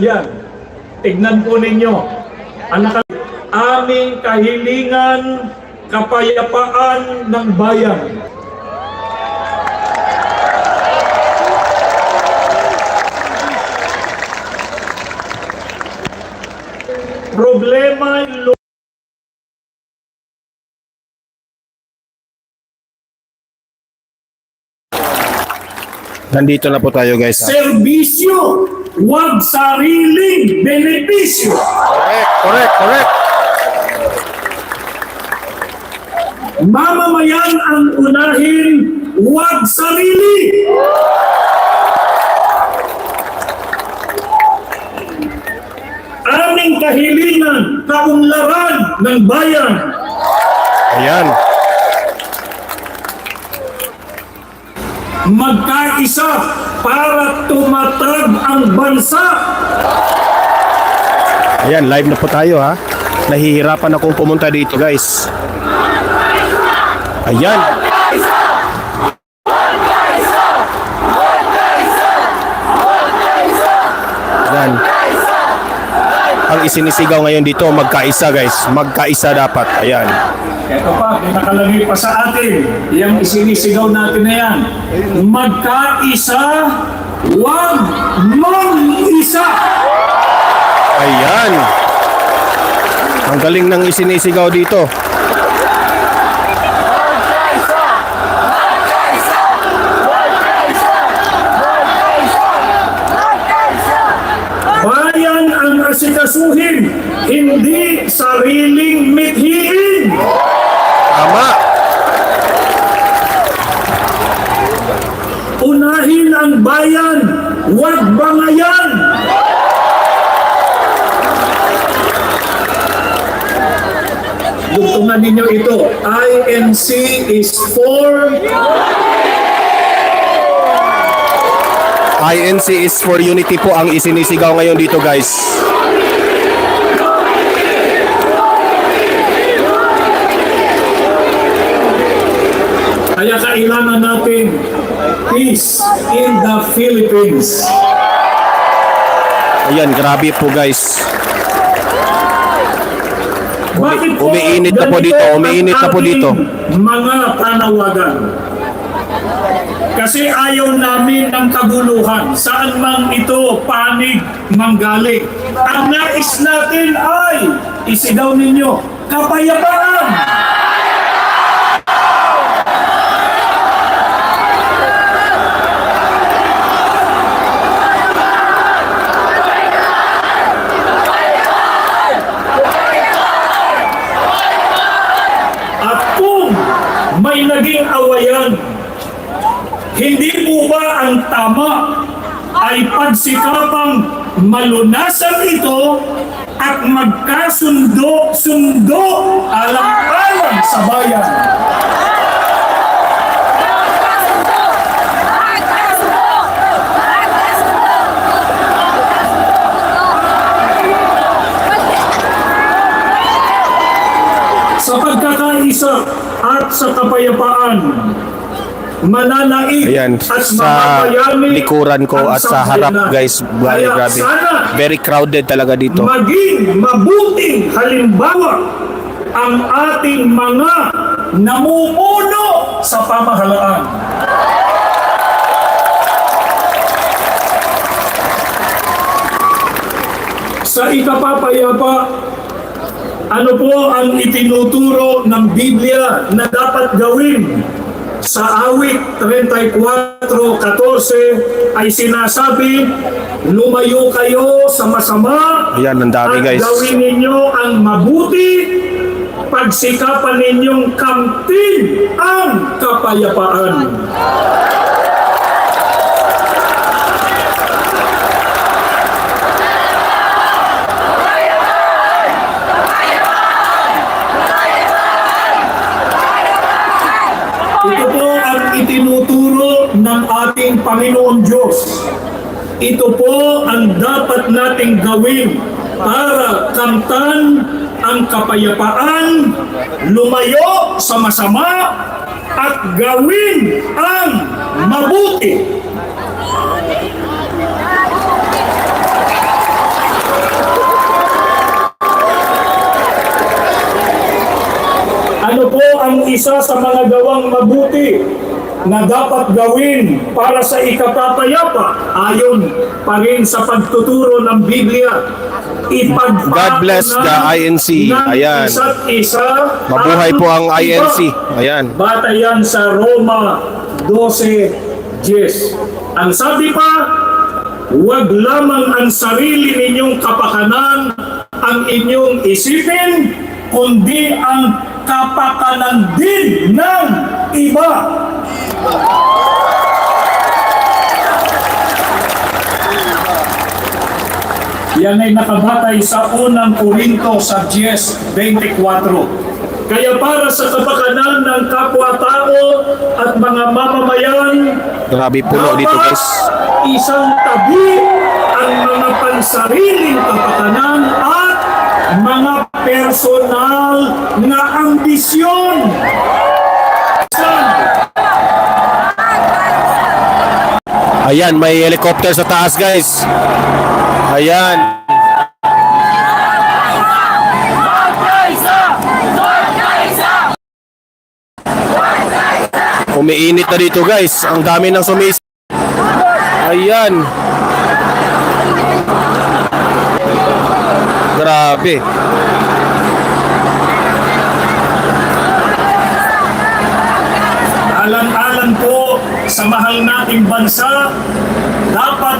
Yan, tignan po ninyo. Aming kahilingan, kapayapaan ng bayan. Problema Nandito na po tayo guys. serbisyo, huwag sariling benepisyo. Correct. Mamamayan ang unahin, huwag sarili. Aming kahilingan, kaunlaran ng bayan. Ayan. Magkaisa para tumatag ang bansa. Ayan, live na po tayo ha. Nahihirapan akong pumunta dito guys. Ayan. Ayan. Ang isinisigaw ngayon dito, magkaisa guys. Magkaisa dapat. Ayan. Ito pa, may nakalagay pa sa atin. Yung isinisigaw natin na yan. Magkaisa, huwag mag-isa. Ayan. Ang galing ng isinisigaw dito. Bayan ang asikasuhin, hindi sariling mithiin. Tama. Unahin ang bayan, huwag bangayan. Dugtungan ninyo ito. INC is for INC is for unity po ang isinisigaw ngayon dito guys. kaya kailangan natin peace in the Philippines. Ayan, grabe po guys. Bakit po Umiinit na po ganito dito, ang umiinit na po ating dito. mga panawagan? Kasi ayaw namin ng kaguluhan. Saan mang ito panig manggaling. Ang nais natin ay isigaw ninyo, kapayapaan! At kung may naging awayan, hindi po ba ang tama ay pagsikapang malunasan ito at magkasundo-sundo alang-alang sa bayan? Sa pagkakaisa at sa kapayapaan, mananaig Ayan, at sa mapapayanig likuran ko ang at sa harap sambayanan. guys, Kaya grabe. sana Very crowded talaga dito. maging mabuting halimbawa ang ating mga namumuno sa pamahalaan. Sa ikapapayapa, ano po ang itinuturo ng Biblia na dapat gawin? Sa awit 34:14 ay sinasabi, lumayo kayo sa masama Ayan, ang dami at guys. gawin ninyo ang mabuti, pagsikapan ninyong kamtin ang kapayapaan. Ito po ang itinuturo ng ating Panginoon Diyos. Ito po ang dapat nating gawin para kamtan ang kapayapaan, lumayo sa masama, at gawin ang mabuti. isa sa mga gawang mabuti na dapat gawin para sa ikapapayapa ayon pa rin sa pagtuturo ng Biblia. God bless the INC. Ayan. Isa't isa. Mabuhay po ang INC. Ayan. Batayan sa Roma 12:10. Ang sabi pa, huwag lamang ang sarili ninyong kapakanan ang inyong isipin, kundi ang kapakanan din ng iba. Yan ay nakabatay sa unang Korinto sa 10:24. Kaya para sa kapakanan ng kapwa-tao at mga mamamayan, Grabe puno dito guys. isang tabi ang mga pansariling kapakanan at mga personal na ambisyon. Ayan, may helicopter sa taas guys. Ayan. Umiinit na dito guys. Ang dami ng sumis. Ayan. Grabe. Alang-alang po sa mahal nating bansa, dapat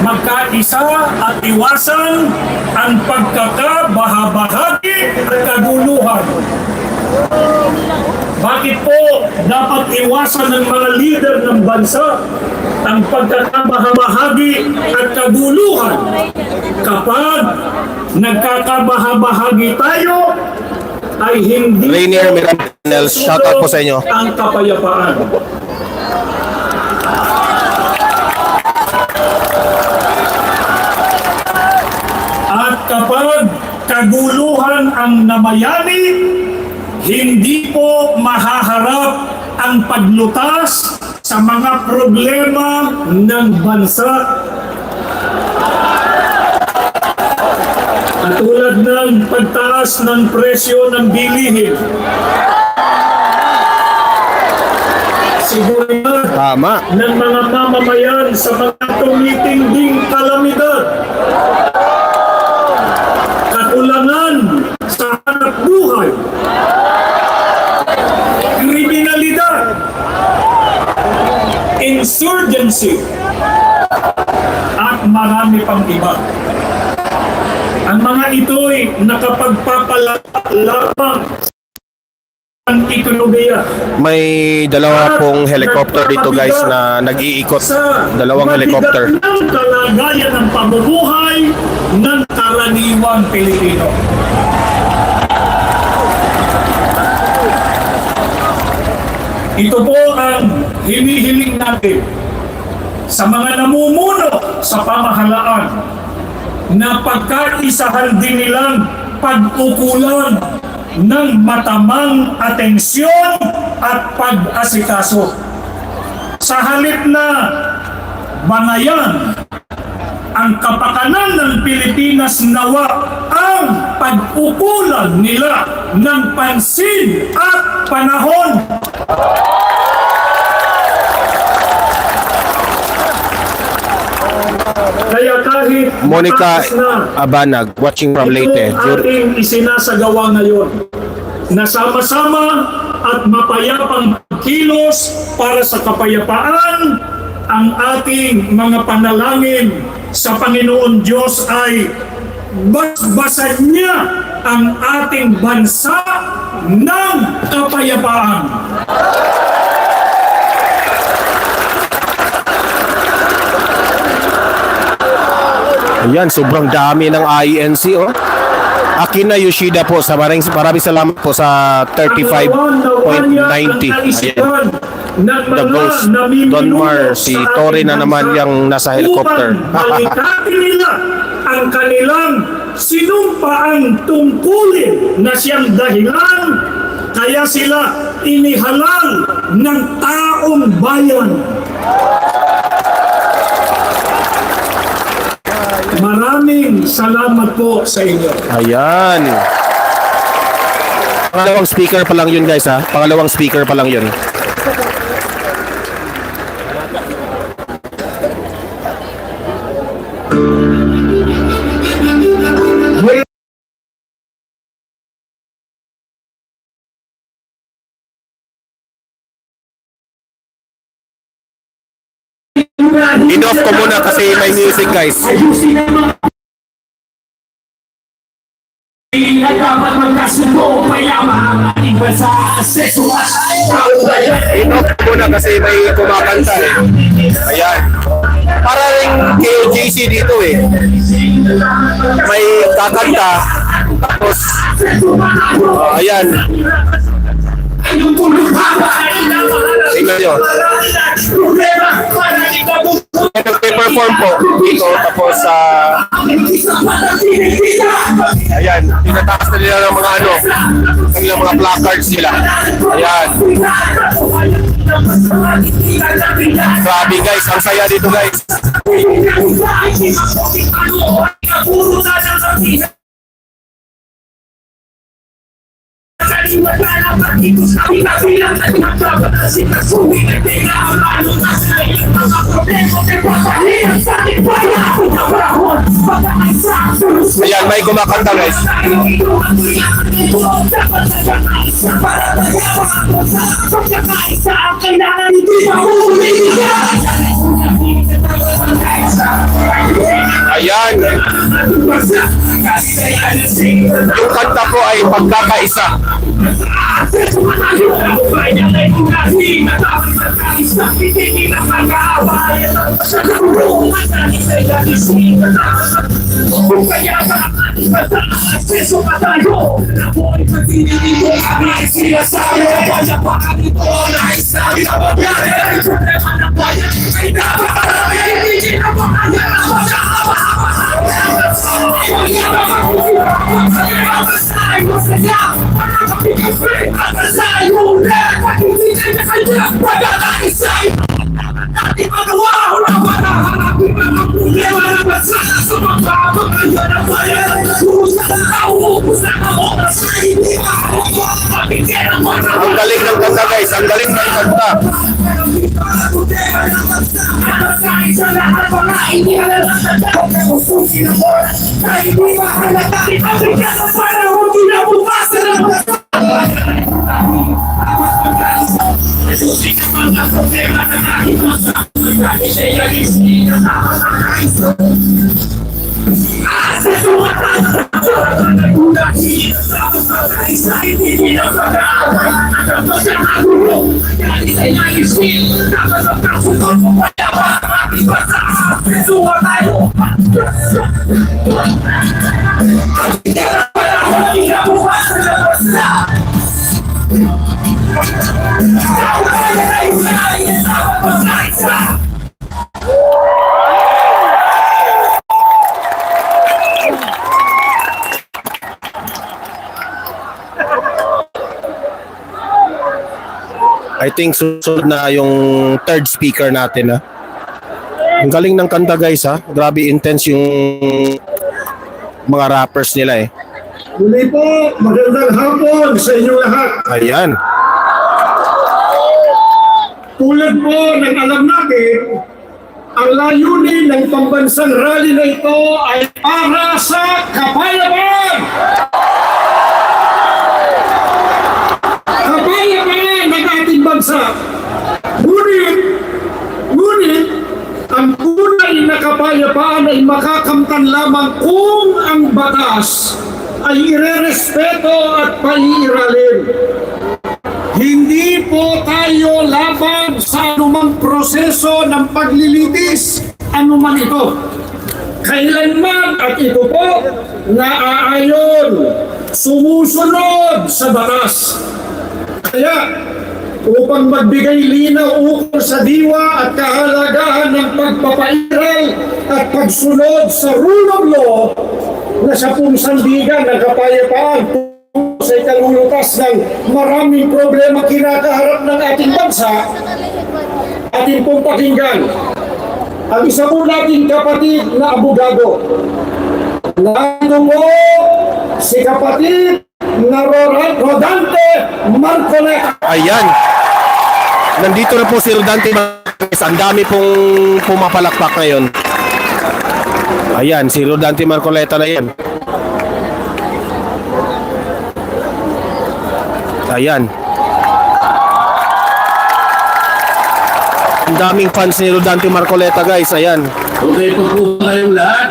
magkaisa at iwasan ang pagkakabahabahagi at kaguluhan. Bakit po dapat iwasan ng mga leader ng bansa ang pagkakabahabahagi at kaguluhan? Kapag nagkakabahabahagi tayo, ay hindi Rainier Mirandel, shoutout po sa inyo. ang kapayapaan. At kapag kaguluhan ang namayani, hindi po mahaharap ang paglutas sa mga problema ng bansa. Katulad ng pagtaas ng presyo ng bilihin. Seguridad Tama. ng mga mamamayan sa mga tumitinding kalamidad. Kakulangan sa hanap buhay. Kriminalidad. Insurgency. At marami pang iba. Ang mga ito'y nakapagpapalapang ang ekonomiya. May dalawa pong helicopter dito guys na nag-iikot. Dalawang helicopter. Ng kalagayan ng pamumuhay ng karaniwang Pilipino. Ito po ang hinihiling natin sa mga namumuno sa pamahalaan na pagkaisahan din nilang pag-ukulan ng matamang atensyon at pag-asikaso. Sa halip na bangayan ang kapakanan ng Pilipinas, nawa ang pag-ukulan nila ng pansin at panahon. Kaya kahit Monica mataas na Abanag, watching from Leyte. ito ating isinasagawa ngayon na sama-sama at mapayapang kilos para sa kapayapaan. Ang ating mga panalangin sa Panginoon Diyos ay basbasan niya ang ating bansa ng kapayapaan. Ayan, sobrang dami ng INC oh. Akina Yoshida po, sa maraming salamat po sa 35.90. Ayan. The Ghost, Don Mar, si Tori na naman yung nasa helicopter. Upang malikatin nila ang kanilang sinumpaang tungkulin na siyang dahilan kaya sila inihalal ng taong bayan. Maraming salamat po sa inyo. Ayan. Pangalawang speaker pa lang yun guys ha. Pangalawang speaker pa lang yun. Enough ko muna kasi may music guys. Na dapat magkasundo mayaman ang iba sa sexual. Enough ko muna kasi may kumakanta eh. Ayan. Para rin kay JC dito eh. May kakanta. Tapos, ayan. Tingnan nyo. Nagpe-perform po dito. Tapos, ayan. Tinatakas na nila ng mga ano. Kanilang mga placards nila. Ayan. Grabe guys. Ang saya dito guys. Ayan, may kumakanta guys. Ayan. Yung kanta ko ay pagkakaisa. Ang galing ng kanta guys, ang galing ng kanta. I think susunod na yung third speaker natin ha. Ang galing ng kanta guys ha. Grabe intense yung mga rappers nila eh. Muli po, magandang hapon sa inyong lahat. Ayan. Tulad po ng alam natin, ang layunin ng pambansang rally na ito ay para sa kapayapaan. Kapayapaan ng ating bansa. Ngunit, ang tunay na kapayapaan ay makakamtan lamang kung ang batas ay irerespeto at paiiralin. Hindi po tayo laban sa anumang proseso ng paglilitis, anuman ito. Kailanman at ito po naaayon, sumusunod sa batas. Kaya, upang magbigay linaw ukol sa diwa at kahalagahan ng pagpapairal at pagsunod sa rule of law na sa pungsandigan ng kapayapaan sa ikalulutas ng maraming problema kinakaharap ng ating bansa, ating pong pakinggan ang isa po nating kapatid na abogado. Nandito po si kapatid na Rodante Marcoleta. Ayan. Nandito na po si Rodante Marcoleta. Ang dami pong pumapalakpak ngayon. Ayan, si Rodante Marcoleta na yan. Ayan. Ang daming fans ni Rodante Marcoleta, guys. Ayan. Okay po po kayong lahat.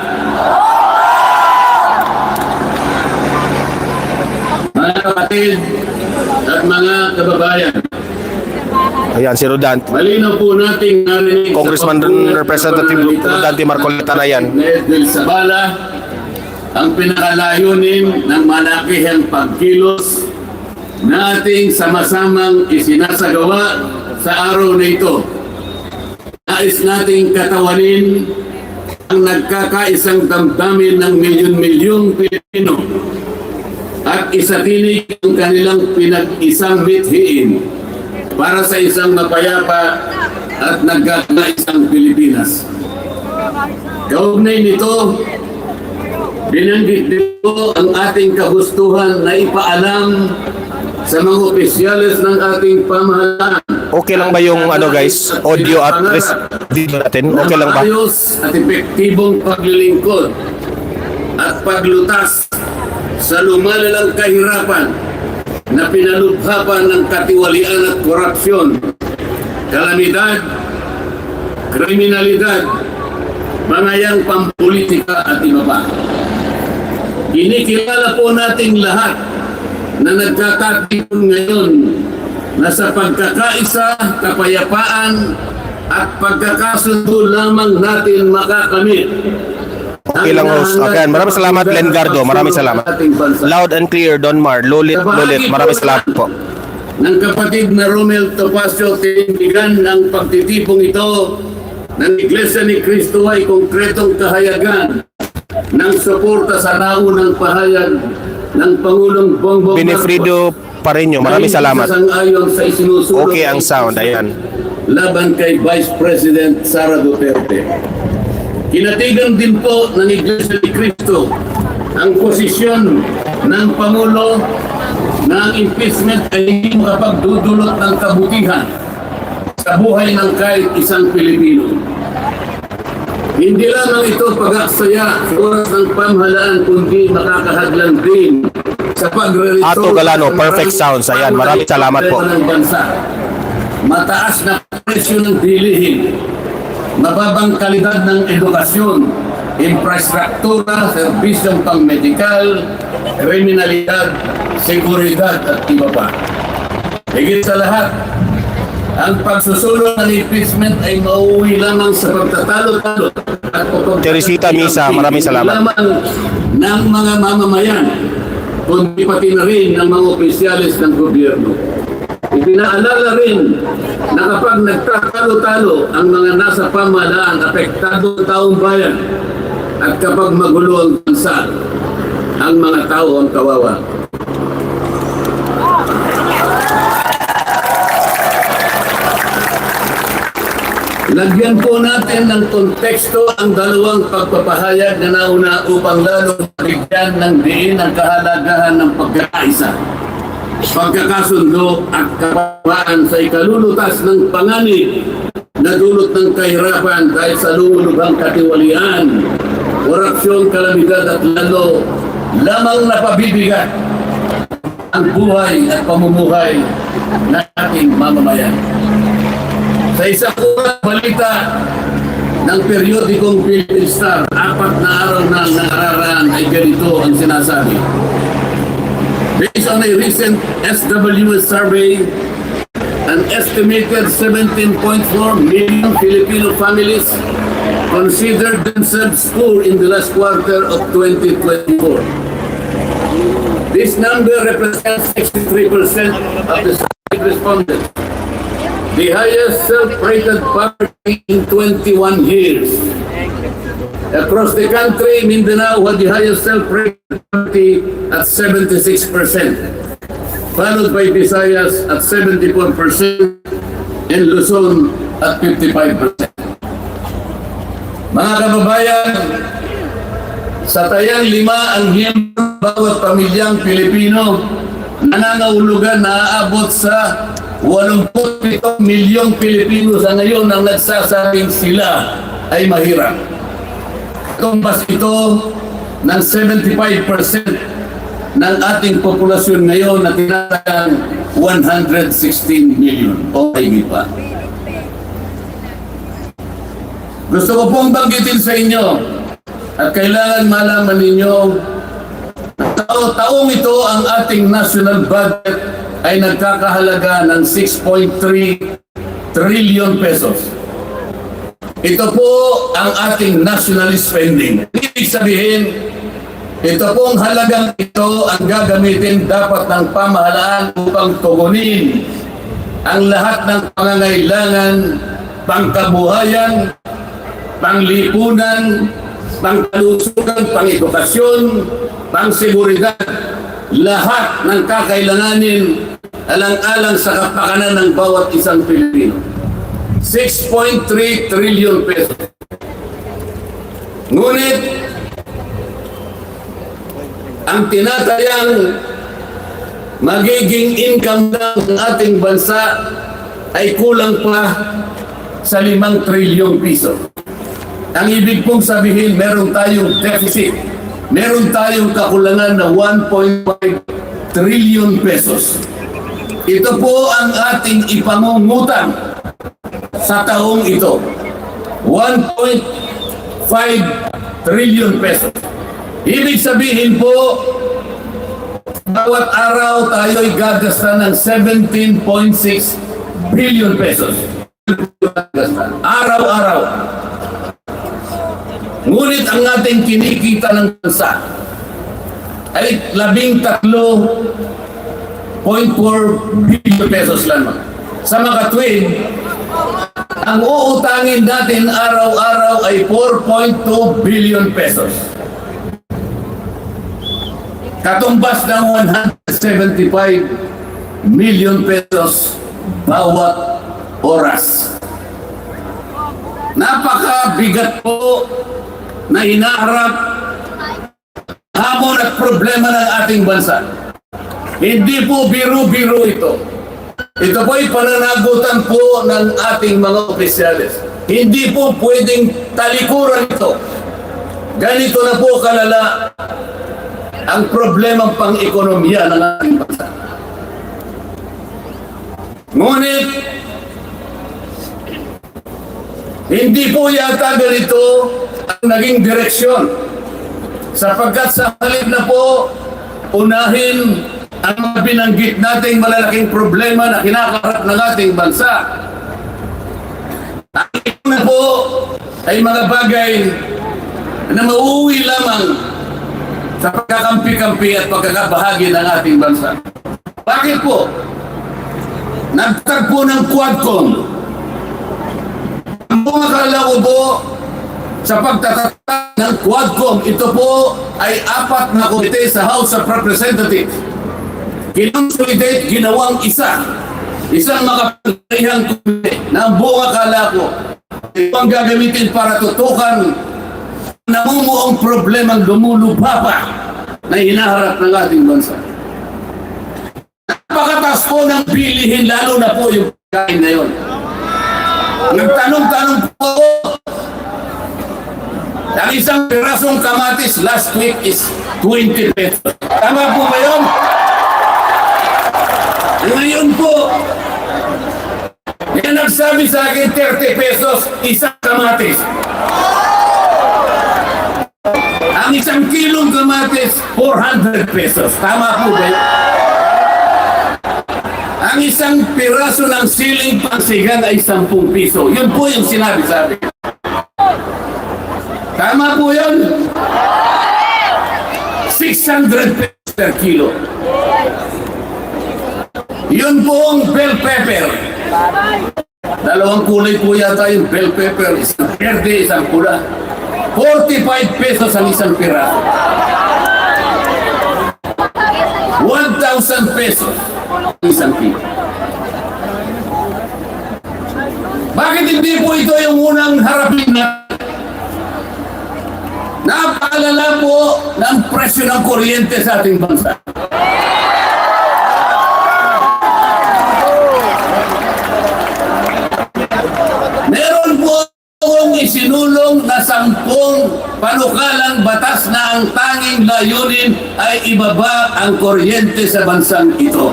Mga kapatid at mga kababayan, Ayan, si Rodante. malinaw po nating narinig Congressman Representative Rodante Marcoleta na yan. Edwin Sabala ang pinakalayunin ng malakihang pagkilos na ating sama-samang isinasagawa sa araw na ito. Nais nating katawanin ang nagkakaisang damdamin ng milyon-milyong Pilipino at isatinig ang kanilang pinag-isang mithiin para sa isang mapayapa at nagkakaisang Pilipinas. Kaugnay nito, binanggit dito ang ating kagustuhan na ipaalam sa mga opisyales ng ating pamahalaan. Okay lang ba yung guys, audio at video natin? Okay lang ba? Ayos at epektibong paglilingkod at paglutas sa lumalalang kahirapan na pinalubhapan ng katiwalian at korupsyon, kalamidad, kriminalidad, mangayang pampolitika at iba pa. Kinikilala po nating lahat na nagkakatipon ngayon na sa pagkakaisa, kapayapaan at pagkakasundo lamang natin makakamit. Okay lang, host. Okay, maraming salamat, Len Gardo. Maraming salamat. Loud and clear, Don Mar. Lulit. Maraming salamat po. Ng kapatid na Romel Topacio, tindigan ang pagtitipong ito ng Iglesia ni Cristo ay konkretong kahayagan ng suporta sa naunang pahayag ng Pangulong Bongbong Benefrido Pareño, maraming salamat. Okay ang sound, ayan. Laban kay Vice President Sara Duterte. Kinatigan din po ng Iglesia ni Cristo ang posisyon ng Pangulo na ang impeachment ay hindi makapagdudulot ng kabutihan sa buhay ng kahit isang Pilipino. Hindi lamang ito pag-aksaya sa oras ng pamahalaan, kundi makakahadlang din sa pagre-resolve. Ato Galano, perfect sounds. Ayan, maraming salamat po. Mataas na presyo ng bilihin, mababang kalidad ng edukasyon, infrastruktura, serbisyong pang-medikal, kriminalidad, seguridad at iba pa. Higit sa lahat, ang pagsusulong ng impeachment ay mauwi lamang sa pagtatalo-talo at Teresita Misa, maraming salamat. lamang ng mga mamamayan, kundi pati na rin ng mga opisyalis ng gobyerno. Ipinaalala rin na kapag nagtatalo-talo ang mga nasa pamahalaan, apektado ang taong bayan, at kapag magulo ang bansa, ang mga tao ang kawawa. Lagyan po natin ng konteksto ang dalawang pagpapahayag na nauna upang lalo bigyan ng diin ang kahalagahan ng pagkakaisa, pagkakasundo at kapayapaan sa ikalulutas ng panganib na dulot ng kahirapan dahil sa lumulubhang katiwalian, korupsyon, kalamidad at lalo lamang napabibigat ang buhay at pamumuhay ng ating mamamayan. Sa isang unang balita ng periodikong Philippine Star, 4 na araw na nakararaan ay ganito ang sinasabi. Based on a recent SWS survey, an estimated 17.4 million Filipino families considered themselves poor in the last quarter of 2024. This number represents 63% of the survey respondents, the highest self-rated poverty in 21 years. Across the country, Mindanao had the highest self-rated poverty at 76%, followed by Visayas at 74% and Luzon at 55%. Mga kababayan, sa tayang 5 ang miyembro bawat pamilyang Pilipino nangangahulugan na aabot sa 87 milyong Pilipino sa ngayon ang nagsasabing sila ay mahirap. Tumbas ito ng 75% ng ating populasyon ngayon na tinatayang 116 million o higit pa. Gusto ko pong banggitin sa inyo at kailangan malaman ninyo na taong ito ang ating national budget ay nagkakahalaga ng 6.3 trillion pesos. Ito po ang ating national spending. Ibig sabihin, ito pong halagang ito ang gagamitin dapat ng pamahalaan upang tugunin ang lahat ng pangangailangan, pangkabuhayan, panglipunan, pangkalusugan, pang-edukasyon, pang-seguridad, lahat ng kakailanganin alang-alang sa kapakanan ng bawat isang Pilipino. 6.3 trillion pesos. Ngunit, ang tinatayang magiging income ng ating bansa ay kulang pa sa 5 trilyong piso. Ang ibig pong sabihin, meron tayong deficit. Meron tayong kakulangan na 1.5 trillion pesos. Ito po ang ating ipangungutang sa taong ito. 1.5 trillion pesos. Ibig sabihin po, bawat araw tayo'y gagasta ng 17.6 billion pesos. Araw-araw. Ngunit ang ating kinikita ng bansa ay 13.4 billion pesos lamang. Sa makatwid, ang uutangin natin araw-araw ay 4.2 billion pesos. Katumbas ng 175 million pesos bawat oras. Napakabigat po na hinaharap hamon at problema ng ating bansa. Hindi po biro-biro ito. Ito po ay pananagutan po ng ating mga opisyalis. Hindi po pwedeng talikuran ito. Ganito na po kalala ang problemang pang-ekonomiya ng ating bansa. Ngunit, hindi po yata ganito ang naging direksyon. Sapagkat sa halip na po, unahin ang mga binanggit nating malalaking problema na kinakaharap ng ating bansa. Ang ito na po ay mga bagay na mauuwi lamang sa pagkakampi-kampi at pagkakabahagi ng ating bansa. Bakit po? Nagtagpo ng Quadcom. Ang mga kalao po sa pagtatatag ng Quadcom, ito po ay 4 na komite sa House of Representatives. Kinonsolidate, ginawang isang makapangyarihang komite na ang buong akala ko ito ang gagamitin para tutukan namumuong problemang lumulubha pa na hinaharap ng ating bansa. Napakataas po ng bilihin, lalo na po yung pagkain ngayon. Nagtanong-tanong po, ang isang pirasong kamatis last week is 20 pesos. Tama po ba yun? Ngayon po, yan nagsabi sa akin 30 pesos isang kamatis. Ang isang kilong kamatis, 400 pesos. Tama po ba yun? Ang isang piraso ng siling pangsigan ay 10 piso. Yun po yung sinabi sa akin. Tama po yun? 600 pesos per kilo. Yun po ang bell pepper. Dalawang kulay po yata yung bell pepper. Isang verde, isang pula. 45 pesos ang isang piraso. 1,000 pesos ang isang kilo. Bakit hindi po ito yung unang harapin na napaalala po ng presyo ng kuryente sa ating bansa. Meron po akong isinulong na 10 panukalang batas na ang tanging layunin ay ibaba ang kuryente sa bansang ito.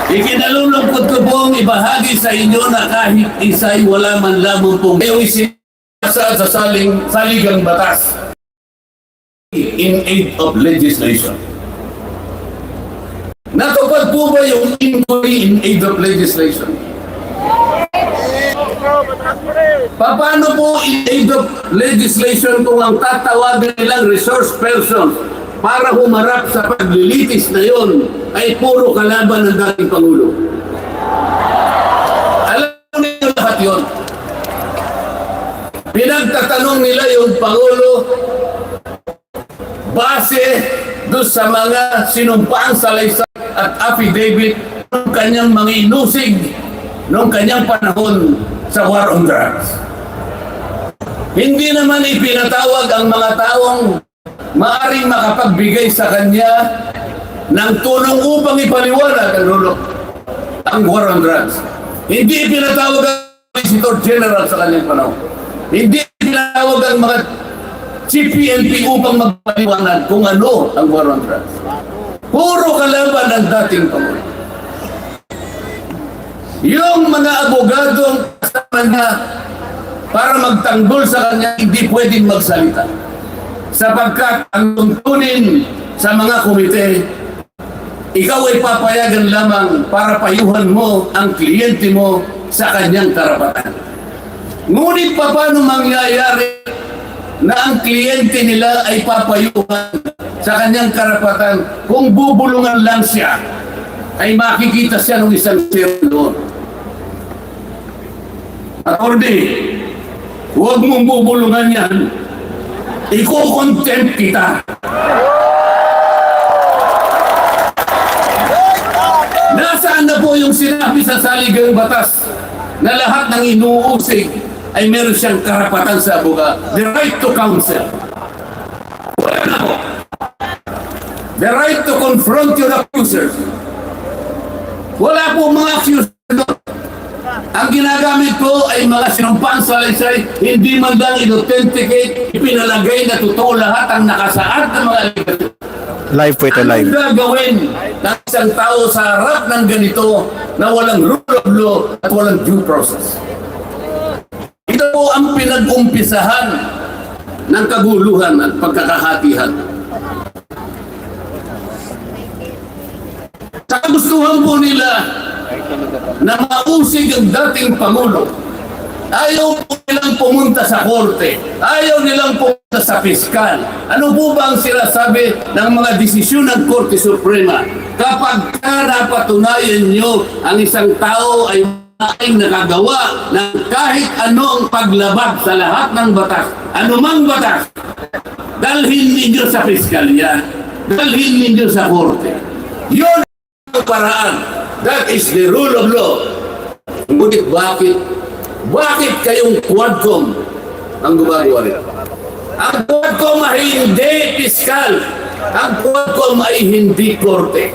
Ikinalulungkot ko pong ibahagi sa inyo na kahit isa'y wala man lamang pong ngayong isinasa sa saligang batas in aid of legislation. Natupad po ba yung inquiry in aid of legislation? Paano po in aid of legislation kung ang tatawagin nilang resource person para humarap sa paglilitis na yon ay puro kalaban ng dating Pangulo? Alam niyo lahat yon. Pinagtatanong nila yung Pangulo base doon sa mga sinumpaang salaysay at affidavit ng kanyang mga inusig noong kanyang panahon sa war on drugs. Hindi naman ipinatawag ang mga taong maaring makapagbigay sa kanya ng tulong upang ipaliwanag ang war on drugs. Hindi ipinatawag ang Solicitor General sa kanyang panahon. Hindi ipinatawag ang mga CPNP upang magpaliwanag kung ano ang war on drugs. Puro kalaban ng dating Pangulo. Yung mga abogadong kasama niya para magtanggol sa kanya, hindi pwedeng magsalita. Sapagkat ang tuntunin sa mga komite, ikaw ay papayagan lamang para payuhan mo ang kliyente mo sa kanyang karapatan. Ngunit paano mangyayari na ang kliyente nila ay papayuhan sa kanyang karapatan kung bubulungan lang siya, ay makikita siya ng isang senador? Attorney, huwag mong bubulungan yan. Iko-contempt kita. Nasaan na po yung sinabi sa saligang batas na lahat ng inuusig ay meron siyang karapatan sa abogado? The right to counsel. Wala na po. The right to confront your accusers. Wala po mga accusers. Ang ginagamit ko ay mga sinumpang salaysay, hindi man lang in-authenticate, ipinalagay na totoo lahat ang nakasaad ng mga aligasyon. Live po ito, live. Ano gagawin ng isang tao sa harap ng ganito na walang rule of law at walang due process? Ito po ang pinag-umpisahan ng kaguluhan at pagkakahatihan. Sa kagustuhan po nila na mausig ang dating Pangulo, ayaw po nilang pumunta sa korte, ayaw nilang pumunta sa piskal. Ano po ba ang sinasabi ng mga desisyon ng Korte Suprema? Kapag napatunayan nyo ang isang tao ay nakagawa ng kahit anong paglabag sa lahat ng batas, anumang batas, dalhin ninyo sa piskalya, dalhin ninyo sa korte. Yun ang paraan. That is the rule of law. Ngunit bakit kayong Quadcom ang gumagawa nito? Ang Quadcom ay hindi piskal. Ang Quadcom ay hindi korte.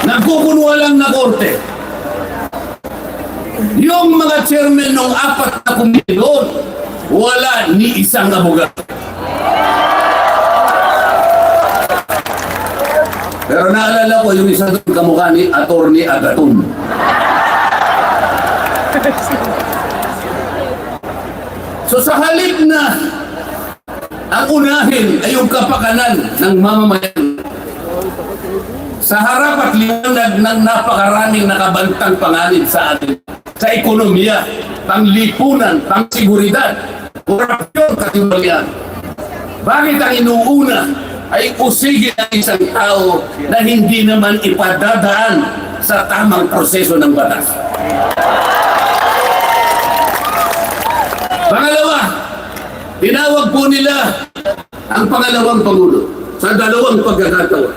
Nagkukunwa lang na korte. Yung mga chairman ng 4 na komisyon, wala ni isang abogado. Pero naalala ko yung isa doon kamukha ni Atty. Agaton. So sa halip na ang unahin ay yung kapakanan ng mamamayan, sa harap at liwanag ng napakaraming nakabantang panganib sa atin, sa ekonomiya, panglipunan, pangseguridad, korupsyon, katiwalian, bakit ang inuuna ay usigin ng isang tao na hindi naman ipadadaan sa tamang proseso ng batas? Pangalawa, tinawag po nila ang pangalawang Pangulo sa 2 pagkakataon.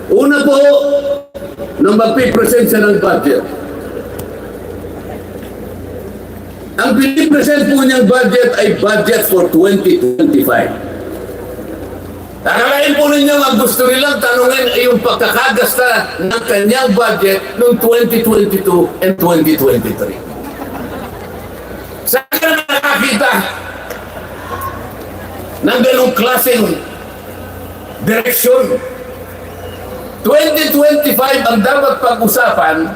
Una po, nung magpipresent siya ng budget. Ang pinipresent po niyang budget ay budget for 2025. Akalain po ninyo ang gusto nilang tanungin ay yung pagkakagasta ng kanyang budget noong 2022 and 2023. Saan ka na nakakita ng ganong klaseng direksyon? 2025 ang dapat pag-usapan,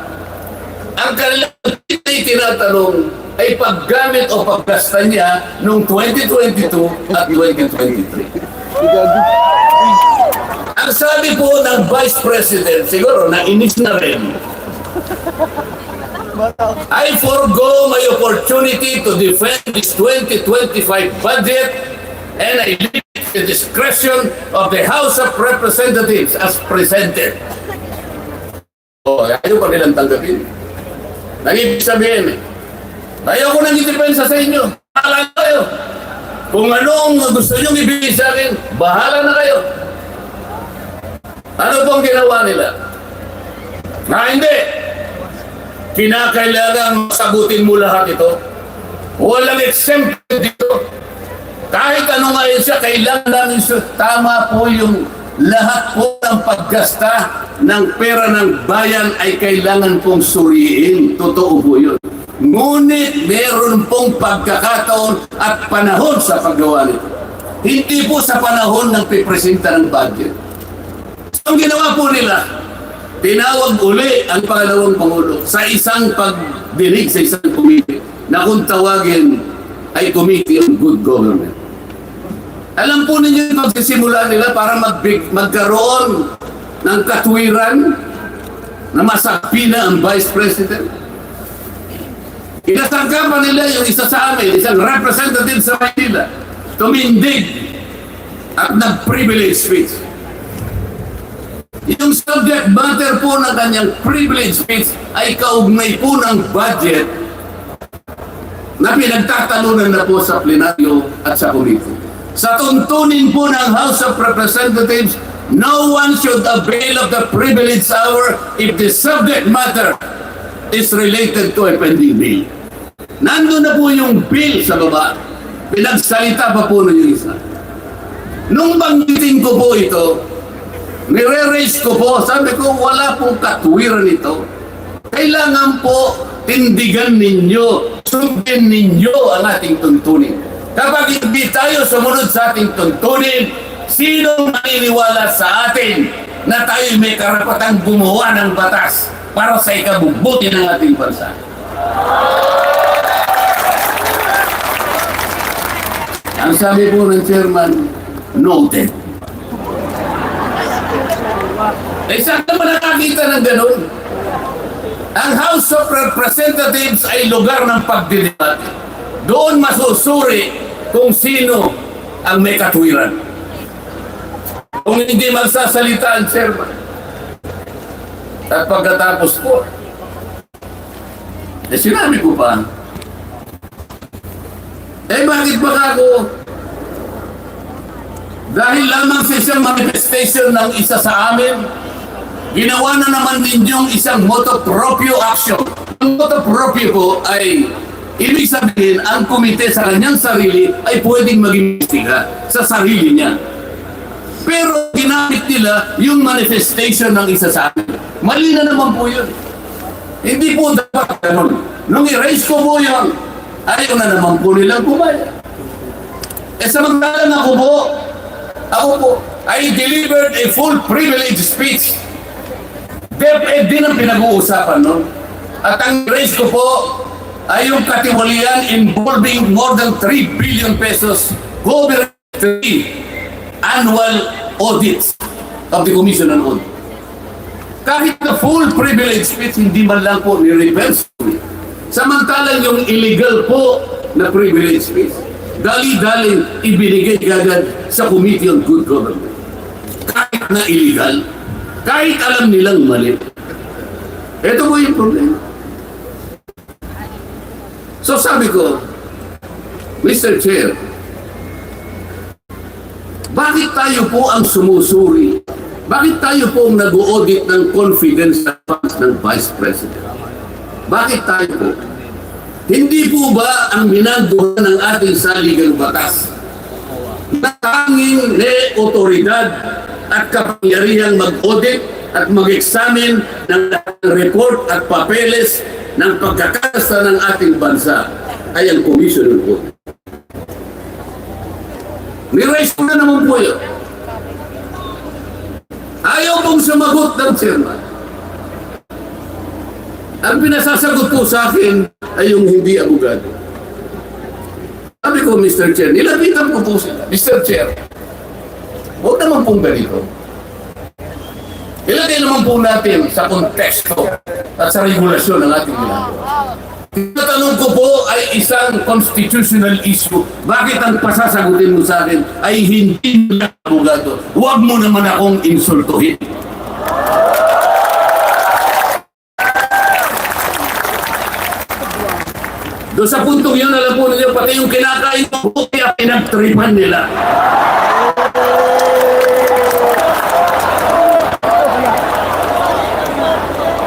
ang kanilang tinatanong ay paggamit o paggasta niya noong 2022 at 2023. Ang sabi po ng Vice President, siguro nainis na rin, I forgo my opportunity to defend this 2025 budget and I leave the discretion of the House of Representatives as presented. Ayaw pa nilang tanggapin. Nang-ibig sabihin, ayaw ko nang i-depensa sa inyo. Bahala na kayo. Kung anong gusto nyo ibigay sa akin, bahala na kayo. Ano pong ginawa nila? Hindi. Kinakailangan sagutin mo lahat ito. Walang exemption dito. Kahit ano nga yun siya, kailangan namin siya. Tama po yung lahat po ng paggasta ng pera ng bayan ay kailangan pong suriin. Totoo po yun. Ngunit meron pong pagkakataon at panahon sa paggawa nito. Hindi po sa panahon ng pipresenta ng budget. So, ang ginawa po nila, tinawag uli ang pangalawang Pangulo sa isang pagdinig sa isang committee na kung tawagin ay Committee on Good Government. Alam po ninyo yung pagsisimula nila para magkaroon ng katwiran na masapi na ang Vice President. Inasangkapan nila yung isa sa amin, isang representative sa Manila, tumindig at nag-privilege speech. Yung subject matter po ng kanyang privilege speech ay kaugnay po ng budget na pinagtatalunan na po sa plenaryo at sa committee. Sa tuntunin po ng House of Representatives, no one should avail of the privilege hour if the subject matter is related to a pending bill. Nandun na po yung bill sa baba. Pinagsalita pa po ng isa. Nung banggitin ko po ito, nire-raise ko po, sabi ko, wala pong katwiran ito. Kailangan po tindigan ninyo, sundin ninyo ang ating tuntunin. Kapag hindi tayo sumunod sa ating tuntunin, sino maniniwala sa atin na tayo may karapatang gumawa ng batas para sa ikabubuti ng ating bansa? Ang sabi po ng chairman, noted. Saan naman nakakita ng ganun? Ang House of Representatives ay lugar ng pagdidebate. Doon masusuri kung sino ang may katwiran. Kung hindi magsasalita ang chairman. At pagkatapos po, sinabi ko pa, bakit ba ako? Dahil lamang sa isang manifestation ng isa sa amin, ginawa na naman ninyong isang motu proprio action. Ang motu proprio po ay, ibig sabihin, ang komite sa kanyang sarili ay pwedeng mag-imbestiga sa sarili niya. Pero ginamit nila yung manifestation ng isa sa amin. Mali na naman po yun. Hindi po dapat ganun. Nung i-raise ko po yun, ayaw na naman po nilang kumaya. Samantalang ako po, I delivered a full privilege speech. DepEd din ang pinag-uusapan nun. At ang raise ko po ay yung katiwalian involving more than 3 billion pesos government annual audits of the Commission on Audit. Kahit na full privilege speech, hindi man lang po ni-reverse. Samantalang yung illegal po na privilege speech, dali-daling ibinigay agad sa Committee on Good Government. Kahit na illegal, kahit alam nilang mali. Ito po yung problema. So sabi ko, Mr. Chair, bakit tayo po ang sumusuri? Bakit tayo po ang nag-audit ng confidence funds funds ng Vice President. Bakit tayo po? Hindi po ba ang ginagawa ng ating saligang batas na tanging may otoridad at kapangyarihang mag-audit at mag-examine ng report at papeles ng pagkakasta ng ating bansa ay ang Commission on Audit? Ni-raise ko na naman po yun. Ayaw pong sumagot ng chairman. Ang pinasasagot po sa akin ay yung hindi abogado. Sabi ko, Mr. Chair, nilapitan ko po sila. Mr. Chair, huwag naman pong ganito. Ilagay naman po natin sa konteksto at sa regulasyon ng ating ginagawa. Tinatanong ko po ay isang constitutional issue. Bakit ang pasasagutin mo sa akin ay hindi na abogado? Huwag mo naman akong insultuhin. Doon sa puntong yun, alam po ninyo, pati yung kinakain ko po, kaya pinagtripan nila.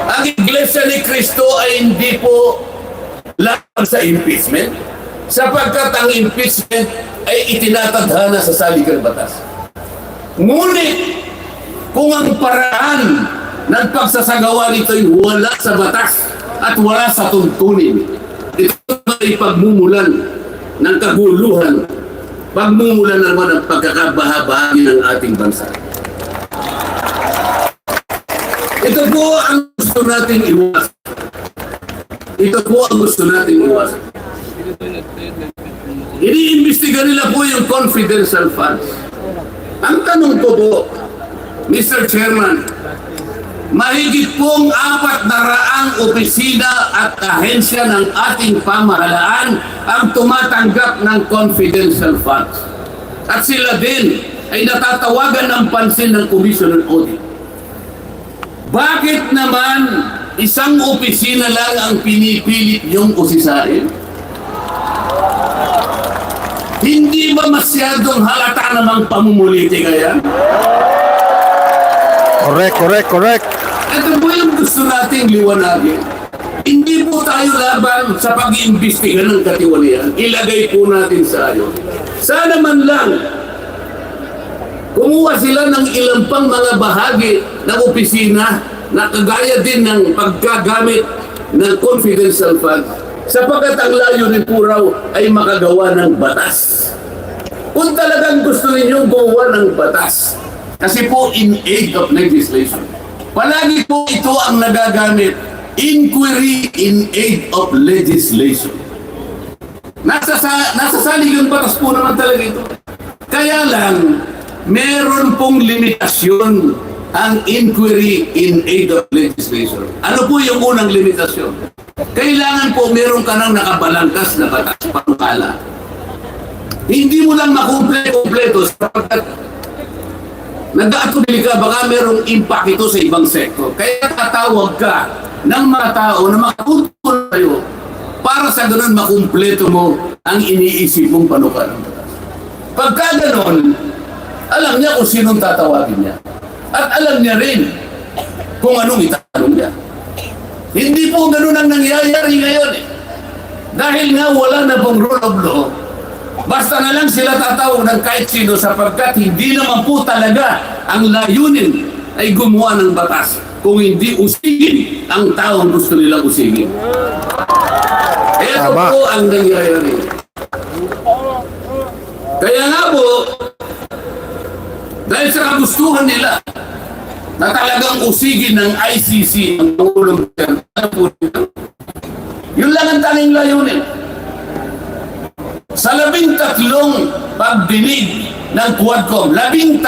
Ang Iglesia ni Cristo ay hindi po laban sa impeachment, sapagkat ang impeachment ay itinatadhana sa saligang batas. Ngunit, kung ang paraan ng pagsasagawa nito ay wala sa batas at wala sa tuntunin, ito ay pagmumulan ng kaguluhan, pagmumulan naman ng pagkakabahabagi ng ating bansa. Ito po ang gusto nating iwasan. Ito po ang gusto nating iwasan. Iniimbestiga nila po yung confidential funds. Ang tanong ko po, Mr. Chairman, mahigit pong 400 opisina at ahensya ng ating pamahalaan ang tumatanggap ng confidential funds. At sila din ay natatawagan ng pansin ng Commission on Audit. Bakit naman isang opisina lang ang pinipilit niyong usisain? Hindi ba masyadong halata namang pamumuliti kaya? Correct. Ito po yung gusto nating liwanagin. Hindi po tayo laban sa pag-iimbestiga ng katiwalian. Ilagay po natin sa ayon. Sana man lang kumuha sila ng ilang pang mga bahagi ng opisina na kagaya din ng paggagamit ng confidential funds, sapagkat ang layunin po raw ay makagawa ng batas. Kung talagang gusto ninyong gumawa ng batas, kasi po in aid of legislation, palagi po ito ang nagagamit, inquiry in aid of legislation. Nasa saligang batas po naman talaga ito. Kaya lang, meron pong limitasyon ang inquiry in aid of legislation. Ano po yung unang limitasyon? Kailangan po meron ka ng nakabalangkas na batas pangkala. Hindi mo lang makumpleto sapagkat nag-aatubili ka, baka merong impact ito sa ibang sektor. Kaya tatawag ka ng mga tao na makatutulong tayo para sa ganun makumpleto mo ang iniisip mong panukalang batas. Pagka ganun, alam niya kung sinong tatawagin niya. At alam niya rin kung anong itatanong niya. Hindi po ganun ang nangyayari ngayon eh. Dahil nga wala na pong rule of law, basta na lang sila tatawag ng kahit sino sapagkat hindi naman po talaga ang layunin ay gumawa ng batas kung hindi usigin ang taong gusto nilang usigin. Ito po ang nangyayari. Kaya nga po, dahil sa kagustuhan nila na talagang usigin ng ICC ang Pangulong Duterte, yun lang ang tanging layunin. Sa 13 pagdinig ng Quadcom, 13,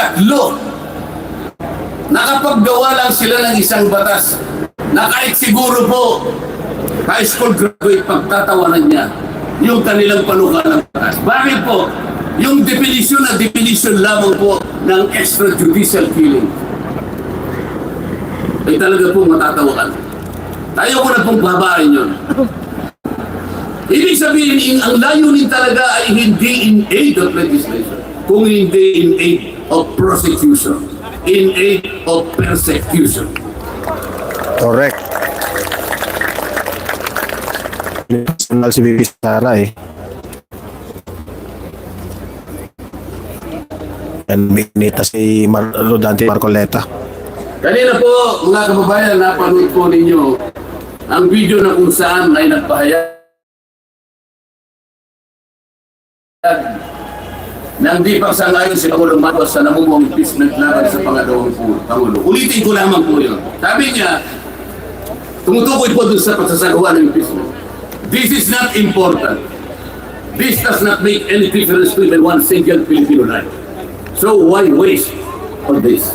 nakapaggawa lang sila ng isang batas na kahit siguro po high school graduate pagtatawanan niya yung kanilang panukalang batas. Bakit po? Yung definition na definition lamang po ng extrajudicial killing ay talaga pong matatawakan. Tayo ko na pong babain yun. Ibig sabihin, ang layunin talaga ay hindi in aid of legislation, kung hindi in aid of prosecution, in aid of persecution. Correct. personal si Bibi Sara eh. Yan, binita si Rodante Marcoleta. Kanina po, mga kababayan, napanood po ninyo ang video na kung saan ay nagpahayag nang di pagsangayon si Pangulong Marcos sa namumong impeachment laban sa pangalawang Pangulo. Ulitin ko lamang po yun. Sabi niya, tumutukoy po dun sa pagsasagawa ng impeachment. This is not important. This does not make any difference to even one single Filipino life. So why waste on this?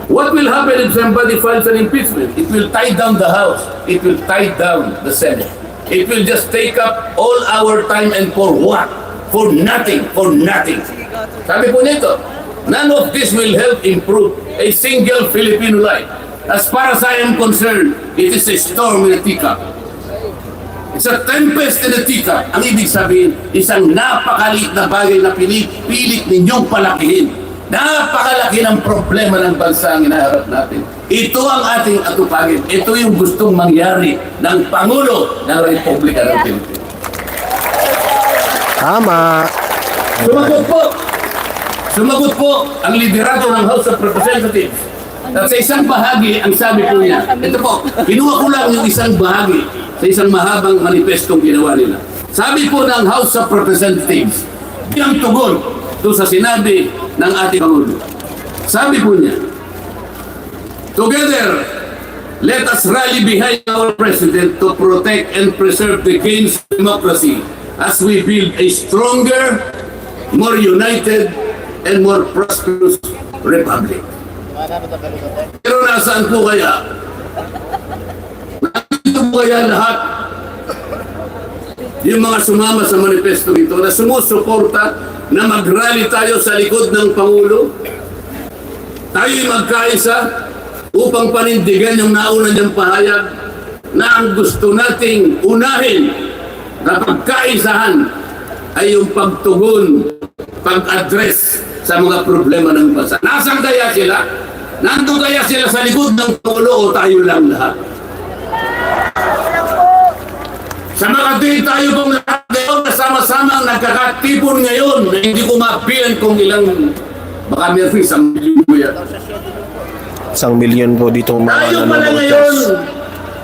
What will happen if somebody files an impeachment? It will tie down the House. It will tie down the Senate. It will just take up all our time and for what? For nothing, for nothing. Sabi po nito, none of this will help improve a single Filipino life. As far as I am concerned, it is a storm in a teacup. It's a tempest in a teacup. Ang ibig sabihin, isang napakaliit na bagay na pinipilit ninyong palakihin. Napakalaki ng problema ng bansa ang inaharap natin. Ito ang ating atupagin. Ito yung gustong mangyari ng Pangulo ng Republika ng Pilipinas. Tama. Sumagot po ang liderato ng House of Representatives. At sa isang bahagi, ang sabi po niya, ito po, kinuha ko lang yung isang bahagi sa isang mahabang manifestong ginawa nila. Sabi po ng House of Representatives, yung tugon doon sa sinabi ng ating Pangulo. Sabi po niya, together, let us rally behind our President to protect and preserve the gains of democracy as we build a stronger, more united, and more prosperous republic. Pero nasaan po kaya? Nandito po kaya lahat yung mga sumama sa manifesto ito na sumusuporta na mag-rally tayo sa likod ng Pangulo? Tayo'y magkaisa upang panindigan yung nauna niyang pahayag na ang gusto nating unahin na pagkaisahan ay yung pagtugon, pag-address sa mga problema ng bansa. Nasaan kaya sila? Nandun kaya sila sa likod ng Pangulo o tayo lang lahat? Sa Makati tayo pong lahat ngayon na sama-sama nagkakatipon ngayon na hindi ko mapilan kung ilang, baka meron 1 milyon po yan. 1 milyon po dito Tayo pala ngayon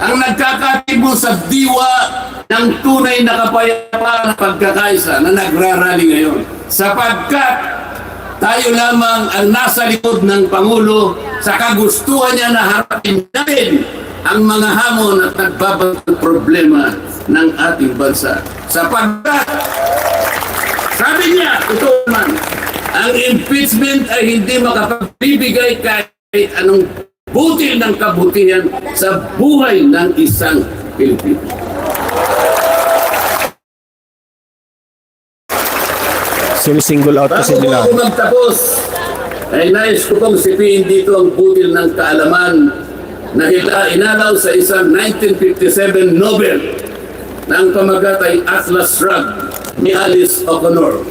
ang nagkakatipon sa diwa ng tunay na kapayapaan na pagkakaisa na nagrarally ngayon. Sapagkat tayo lamang ang nasa likod ng Pangulo sa kagustuhan niya na harapin natin ang mga hamon at nagbabagang problema ng ating bansa. Sapagkat, sabi niya, ito naman, ang impeachment ay hindi makapagbibigay kahit anong butil ng kabutihan sa buhay ng isang Pilipino. Sinisingle out kasi Bago nila. ako magtapos, ay nais ko pong sipiin dito ang butil ng kaalaman na inalaw sa isang 1957 Nobel na ang pamagat ay Atlas Shrugged ni Alice O'Connor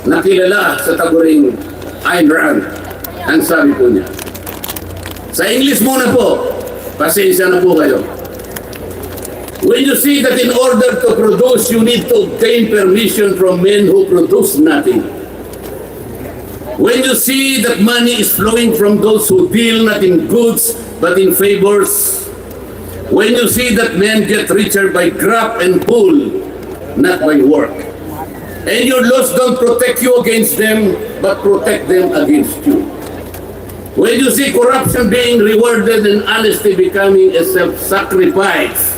na kilala sa taguring Ayn Rand. Ang sabi po niya. Sa English muna po, pasensya na po kayo. When you see that in order to produce, you need to obtain permission from men who produce nothing. When you see that money is flowing from those who deal not in goods but in favors. When you see that men get richer by grab and pull, not by work. And your laws don't protect you against them, but protect them against you. When you see corruption being rewarded and honesty becoming a self-sacrifice,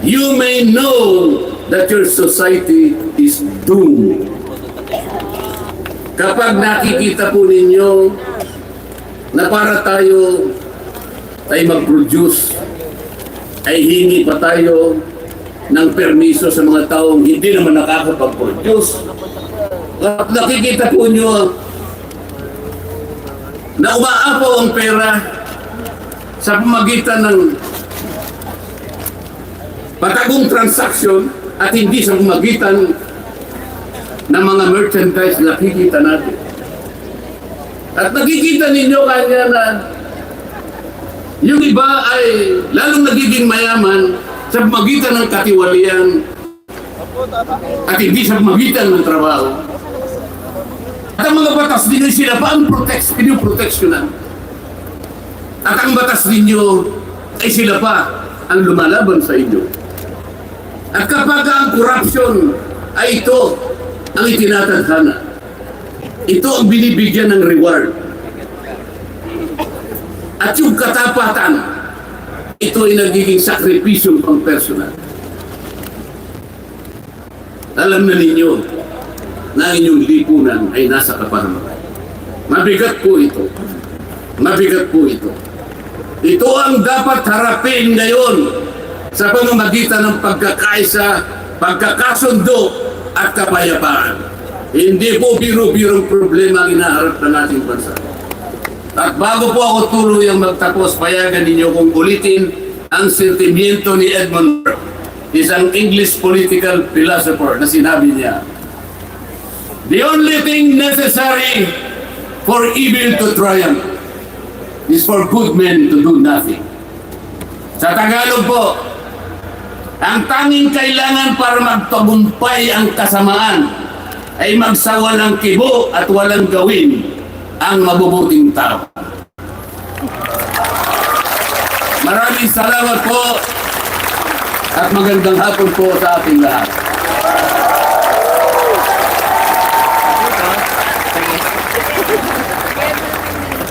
you may know that your society is doomed. Kapag nakikita po ninyo na para tayo ay mag-produce, ay hingi pa tayo ng permiso sa mga taong hindi naman nakakapag-produce. At nakikita po nyo na umaapaw ang pera sa pamagitan ng patagong transaksyon at hindi sa pamagitan ng mga merchandise na nakikita natin. At nakikita ninyo kanya na yung iba ay lalong nagiging mayaman sa magitan ng katiwalian at hindi sa magitan ng trabaho. At ang mga batas ninyo, sila pa ang pinuproteksyonan. At ang batas ninyo ay sila pa ang lumalaban sa inyo. At kapag ang corruption ay ito ang itinatadhana, ito ang binibigyan ng reward. At yung katapatan, ito ay nagiging sakripisyo pang personal. Alam na ninyo na inyong lipunan ay nasa kapahamakan. Mabigat po ito. Mabigat po ito. Ito ang dapat harapin ngayon sa pamamagitan ng pagkakaisa, pagkakasundo at kapayapaan. Hindi po biro-birong problema ang inaharap ng ating bansa. At bago po ako tuluyang magtapos, payagan ninyo kong ulitin ang sentimiento ni Edmund Burke, isang English political philosopher, na sinabi niya, "The only thing necessary for evil to triumph is for good men to do nothing." Sa Tagalog po, ang tanging kailangan para magtagumpay ang kasamaan ay magsawa ng kibo at walang gawin ang mabubuting tao. Maraming salamat po at magandang hapon po sa ating lahat.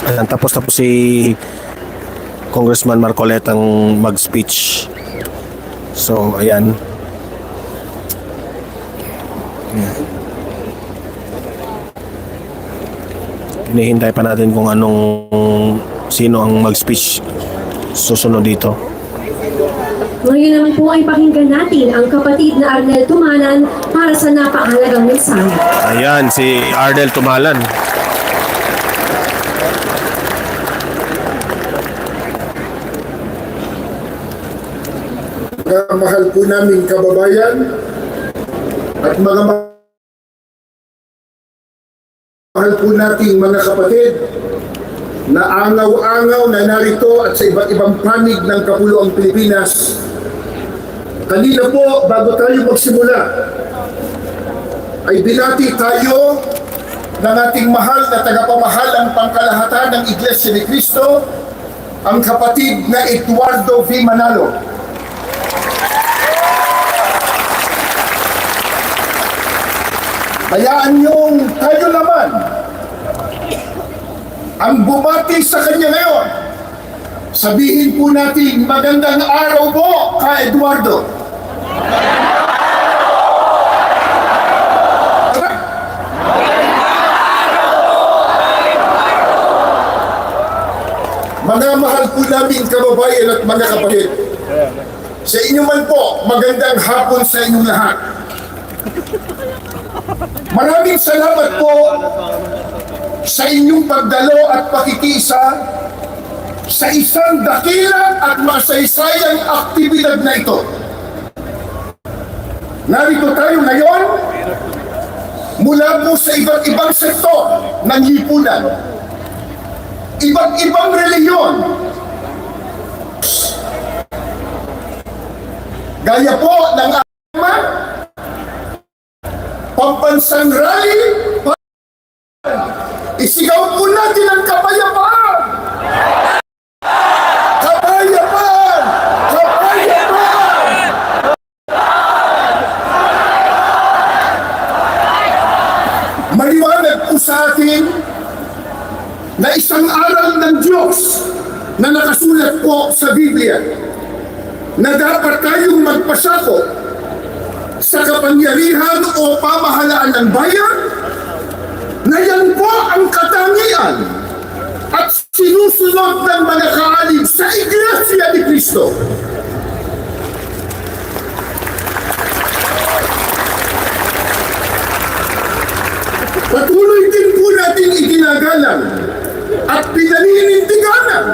Ayan, tapos si Congressman Marcoleta ang mag-speech. So, ayan. Hinihintay pa natin kung sino ang mag-speech susunod dito. Ngayon naman po ay pakinggan natin ang kapatid na Arnel Tumalan para sa napakahalagang mensahe. Ayan, si Ardel Tumalan. Mga mahal po naming kababayan at mga mahal po nating mga kapatid na angaw-angaw na narito at sa iba't ibang panig ng Kapuluang Pilipinas. Kanina po, bago tayo magsimula, ay binati tayo ng ating mahal na tagapamahalang pangkalahatan ng Iglesia ni Cristo, ang kapatid na Eduardo V. Manalo. Hayaan niyong tayo naman ang bumati sa kanya ngayon. Sabihin po natin, magandang araw po ka Eduardo. Mga mahal po namin kababayan at mga kapatid, sa inyo man po, magandang hapon sa inyong lahat. Maraming salamat po sa inyong pagdalo at pakikisa sa isang dakilang at masaysayang aktibidad na ito. Narito tayo ngayon mula po sa iba't ibang sektor ng lipunan, iba't ibang reliyon, gaya po ng ama, pambansang rally, isigaw po natin ang kapayapaan! Kapayapaan! Kapayapaan! Maliwanag po sa atin na isang aral ng Diyos na nakasulat po sa Biblia na dapat tayong magpasako sa kapangyarihan o pamahalaan ng bayan, na yan po ang katangian at sinusunod ng mga kaalib sa Iglesia ni Cristo. Patuloy din po natin iginagalang at pinaninindiganan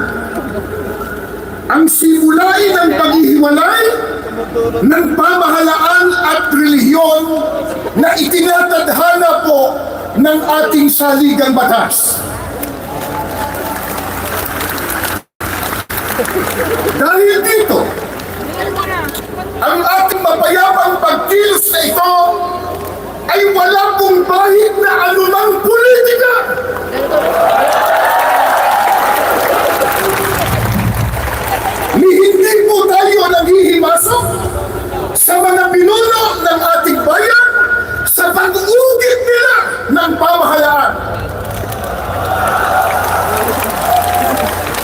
ang simulain ng paghihiwalay ng pamahalaan at relihiyon na itinatadhana po ng ating saligang batas. Dahil dito, ang ating mapayapang pagkilos na ito ay wala pong bahid na anumang politika. Ni hindi po tayo naghihimasok sa mga pinuno ng ating bayan sa pag-ugit nila ng pamahalaan.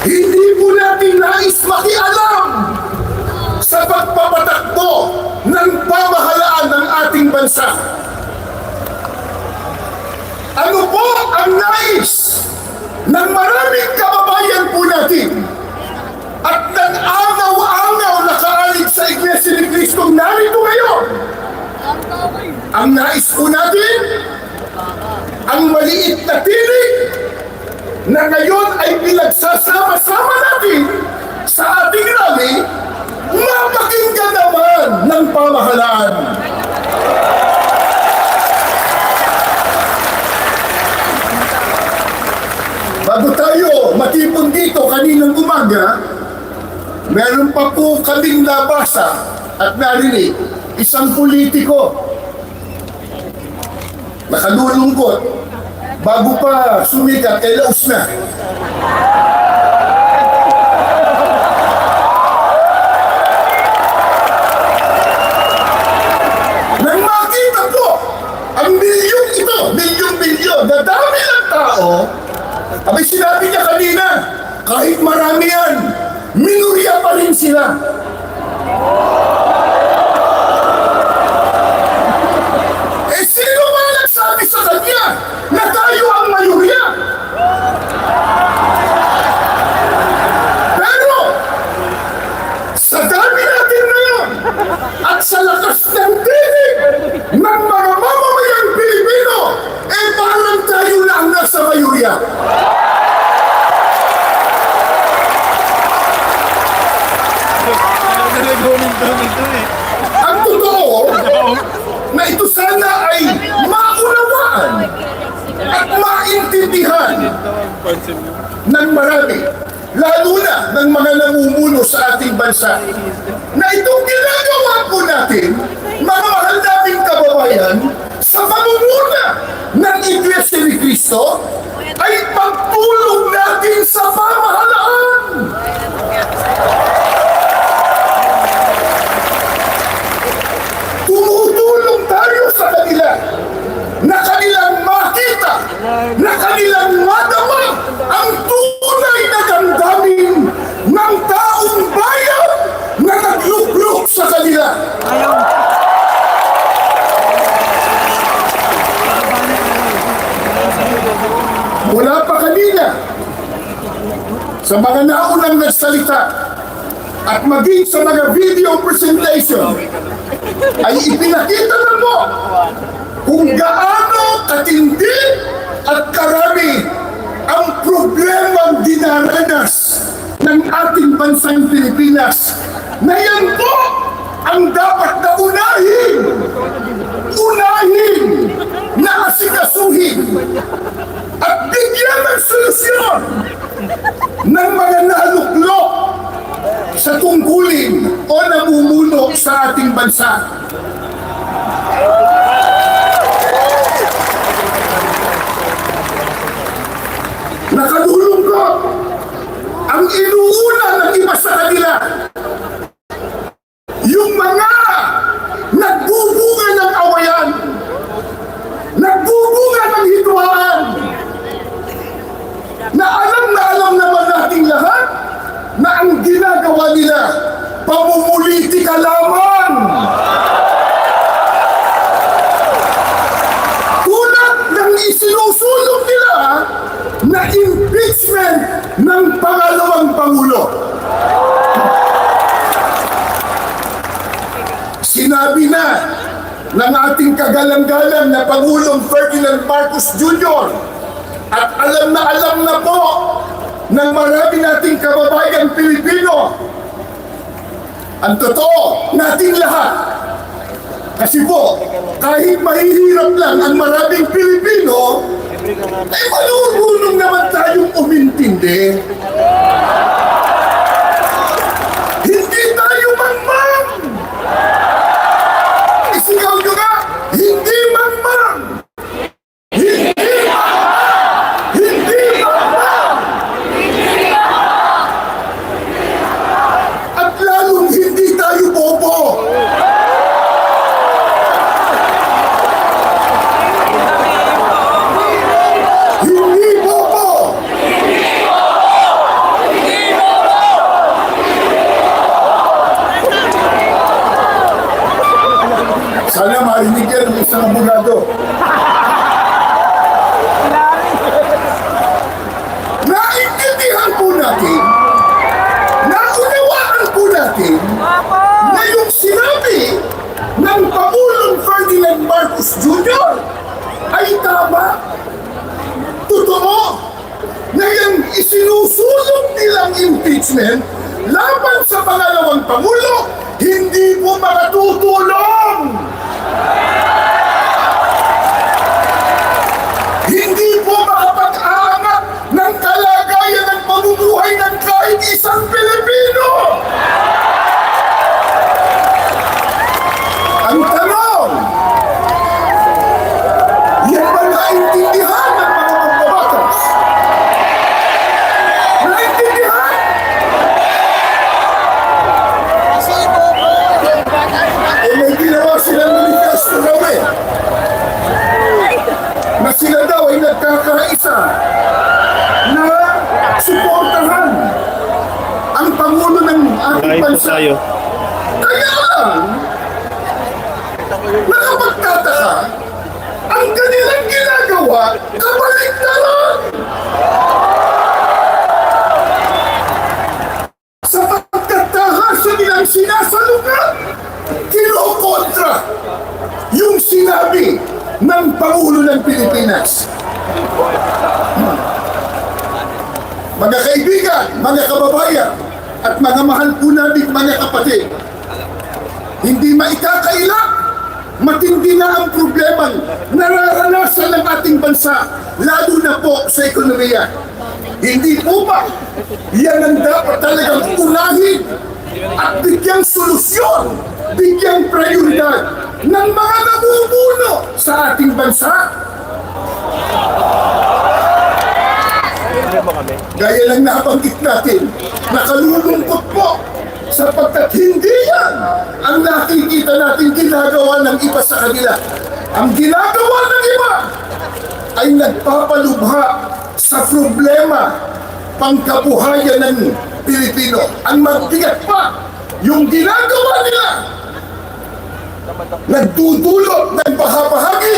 Hindi po natin nais makialam sa pagpapatakbo ng pamahalaan ng ating bansa. Ano po ang nais ng maraming kababayan po natin at nag-angaw-angaw na kaalig sa Iglesia ni Cristo narito ngayon? Ang nais po natin, ang maliit na tinig na ngayon ay pinagsasama-sama natin sa ating rally, mapakinggan naman ng pamahalaan. Bago tayo matipon dito kaninang umaga, meron pa po kaming nabasa at narinig isang politiko nakalulungkot bago pa sumikat ay laos na. Nang makita po ang milyong ito, milyong-milyon, na dami ng tao, abay sinabi niya kanina, kahit marami yan, minorya pa rin sila. Eh sino ba nagsabi sa kanya na tayo ang mayorya? Pero, sa dami natin ngayon, at sa lakas ng tinig ng mga mamamayang Pilipino, eh parang tayo lang nasa mayorya. Ang totoo na ito sana ay maunawaan at maintindihan ng marami, lalo na ng mga namumuno sa ating bansa, na itong ginagawa po natin, mga mahal naming kababayan, sa pamumuna ng Iglesia ni Cristo, ay pagtulong natin sa pamahalaan. Tumutulong tayo sa kanila na kanilang makita, na kanilang madama ang tunay na damdamin ng taong bayan na naglukluk sa kanila. Mula pa kanina, sa mga naunang nagsalita at maging sa mga video presentation, ay ipinakita na mo kung gaano katindi at karami ang problemang dinaranas ng ating bansang Pilipinas, na yan po ang dapat na unahin na asikasuhin at bigyan ng solusyon ng mga naluklok sa tungkulin o namumuno sa ating bansa. Nakadulungkot ang inuuna ng iba sa kanila, yung mga nagbubunga ng awayan, nagbubunga ng hidwaan, na alam naman nating lahat na ang ginagawa nila pamumulitika lamang. Tulad ng isinusulong nila na impeachment ng pangalawang Pangulo. Sinabi na ng ating kagalang-galang na Pangulong Ferdinand Marcos Jr. at alam na po ng marami nating kababayan Pilipino ang totoo nating lahat. Kasi po, kahit mahihirap lang ang maraming Pilipino, ay marunong naman tayong umintindi. Hindi tayo mangmang. Sana marinig yan ng isang abogado. Naintindihan po natin, naunawaan po natin na yung sinabi ng Pangulong Ferdinand Marcos Jr. ay tama. Totoo na yung isinusulong nilang impeachment laban sa pangalawang Pangulo, hindi po makatutulong. Hindi po makapag-aangat ng kalagayan ng pamumuhay ng kahit isang Pilipino. Ang tanong, yan ba naintindihan ng mga magbabatas? Naintindihan? May ginawa silang manifesto raw na sila daw ay nagkakaisa na suportahan ang Pangulo ng ating Live bansa. tayo. Kaya lang, nakapagtataka, ang kanilang ginagawa, kabaligtaran. Sa pagkatahasa nilang sinasalugan, kinokontra yung sinabi ng Pangulo ng Pilipinas. Mga kaibigan, mga kababayan, at mga mahal po natin mga kapatid, hindi maikakaila, matindi na ang problemang nararanasan ng ating bansa, lalo na po sa ekonomiya. Hindi po ba yan ang dapat talagang unahin at bigyang solusyon, bigyang prioridad ng mga namumuno sa ating bansa? Gaya lang nabanggit natin, nakalulungkot po sapagkat hindi yan ang nakikita natin ginagawa ng iba sa kanila. Ang ginagawa ng iba ay nagpapalubha sa problema pangkabuhayan ng Pilipino. Ang magbigat pa, yung ginagawa nila, nagdudulot ng bahabahagi,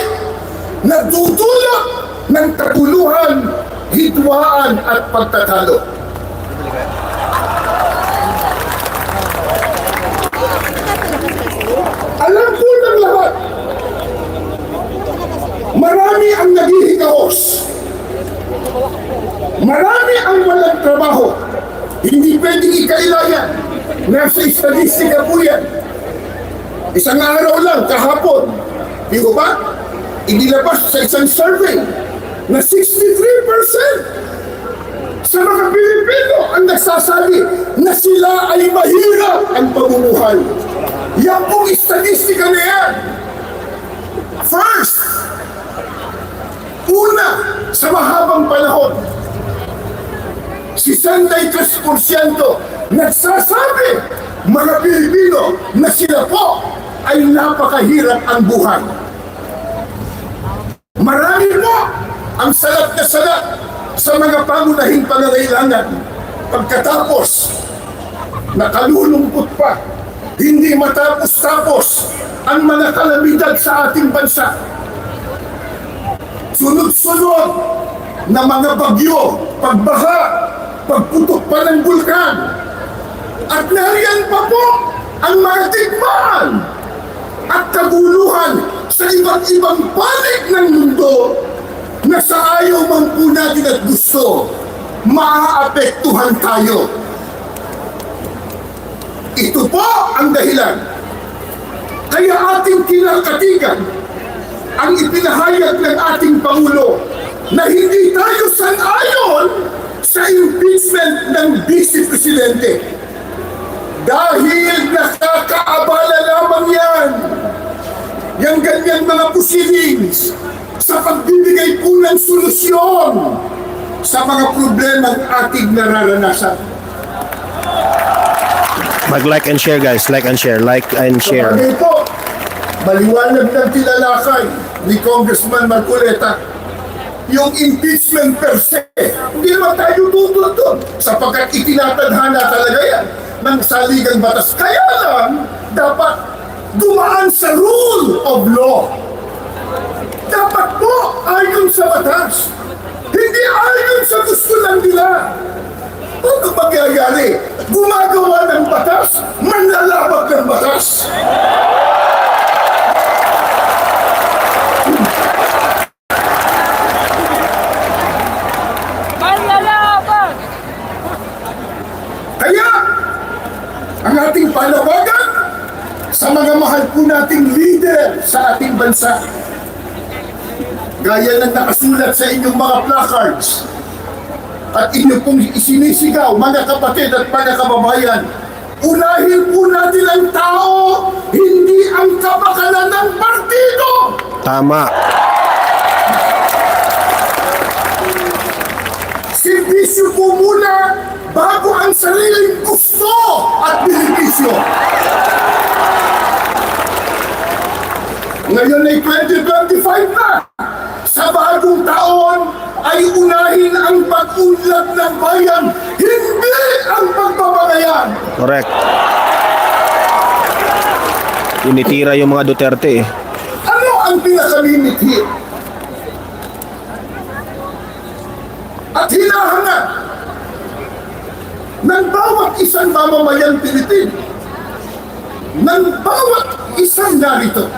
nagdudulot ng kaguluhan, hidwaan at pagtatalo. Alam po ng lahat, marami ang naghihikaos. Marami ang walang trabaho. Hindi pwedeng ikailayan. Nasa statistika po yan. Isang araw lang, kahapon, di ba? Inilabas sa isang survey na 63% sa mga Pilipino ang nagsasabi na sila ay mahirap ang pamumuhay. Yan pong statistika na yan. First, una, sa mahabang panahon, 63% nagsasabi mga Pilipino na sila po ay napakahirap ang buhay. Marami po ang salat na salat sa mga pangunahing pangangailangan. Pagkatapos, nakalulungkot pa, hindi matapos-tapos ang mga kalamidad sa ating bansa. Sunod-sunod na mga bagyo, pagbaha, pagputok pa ng bulkan. At nariyan pa po ang mga digmaan at kaguluhan sa iba't ibang panig ng mundo na sa ayaw man po natin at gusto, maaapektuhan tayo. Ito po ang dahilan. Kaya ating kinakatigan ang ipinahayag ng ating Pangulo na hindi tayo sang-ayon sa impeachment ng Vice Presidente. Dahil nakakaabala lamang yan, yung ganyan mga proceedings sa pagbibigay po ng solusyon sa mga problema ng ating nararanasan. Mag-like and share guys, like and share, like and share. Kapagay po, maliwanag ng tilalakay ni Congressman Marcoleta, yung impeachment per se, hindi naman tayo tutulad doon sapagkat itinatadhana talaga yan ng saligang batas. Kaya lang, dapat dumaan sa rules rule of law. Dapat po ayon sa batas. Hindi ayon sa gusto lang nila. Ano mangyayari? Gumagawa ng batas, manlalabag ng batas. Kaya, ang ating panawagan sa mga mahal po nating leader sa ating bansa, gaya ng nakasulat sa inyong mga placards at inyo pong isinisigaw, mga kapatid at mga kababayan, unahin po natin ang tao, hindi ang kapakanan ng partido. Tama. Servisyo po muna bago ang sariling gusto at benepisyo. Ngayon ay 2025 na. Sa bagong taon ay unahin ang pag-unlad ng bayan, hindi ang pagpapagayan. Correct. Tinitira yung mga Duterte eh. Ano ang pinakalimiti? At hinahanap ng bawat isang mamamayang Pilipino, ng bawat isang narito,